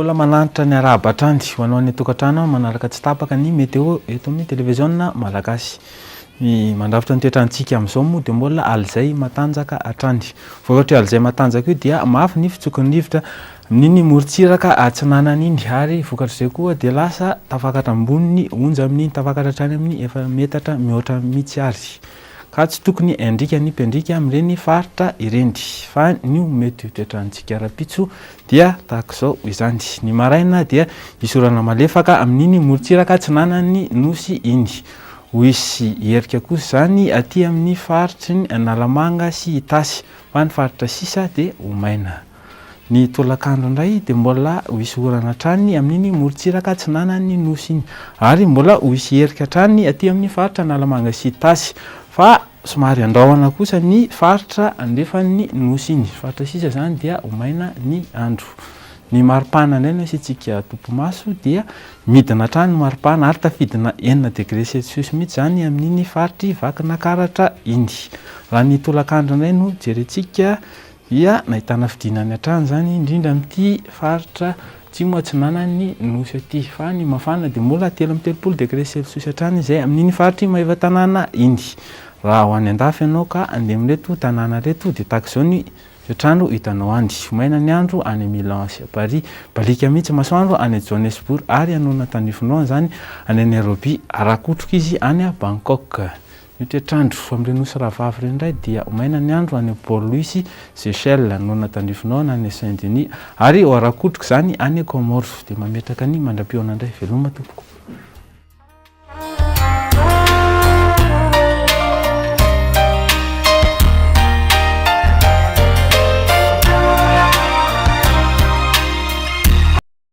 mbola mananitra ny arahaba trany ho anao ny tokantrano manaraka tsy tapaka ny météo eto amin'ny télévision malagasy. Ny mandrafitra ny toetrantsika amin'izao moa dia mbola alizay matanjaka hatrany. Voalohatra alizay matanjaka io dia mafy ny fitsokon'ny rivotra amin'iny morontsiraka atsinanana iny ary vokatr'izay koa dia lasa tafakatra ambony onja amin'iny tafakatra hatrany amin'ny 1 metatra mihoatra mihitsy ary. Ka tsy tokony endrika ny mpendrika amin'ireny faritra ireny fa ny mety toetrantsika rapitso dia tahak'izao izany. Ny maraina dia isorana malefaka amin'iny morontsiraka atsinanany nosy iny. Ho isy herika kosa zany aty amin'ny faritry ny Analamanga sy Itasy fa ny faritra sisa dia ho maina. Ny tolakandro indray dia mbola ho isy orana hatrany amin'iny morontsiraka atsinanany nosy iny ary mbola ho isy herika hatrany aty amin'ny faritra Analamanga sy Itasy fa somary andrahona kosa ny faritra andrefan'ny nosy iny. Faritra sisa zany dia ho maina ny andro. Ny maripana indray no isitsika tompomaso dia midina hatrany maripana ary tafidina 9 degré celsius mihitsy zany amin'iny faritry Vakinakaratra iny. Raha ny tolakandro indray no jerentsika dia nahitana fidinany hatrany zany indrindra amin'ity faritra atsimo atsinanany nosy aty fa ny mafana dia mbola 13 degré celsius hatrany izay amin'iny faritry Maivatanàna iny. Raha ho any an-dafy ianao ka andeha amin'ireto tanàna reto dia tahak'izao ny toetrandro hitanao andy. Maina ny andro any Milan sy Paris, balika mihitsy masoandro any Johannesburg ary anona tanifinao zany any Nairobi, arakotroka izy any Bangkok. Ny toetrandro amin'ireny nosy rahavavy ireny indray dia maina ny andro any Port Louis, Seychelles, anona tanifinao any Saint-Denis ary ho arakotroka zany any Comores. Dia mametraka ny mandram-pionana indray veloma tompoko.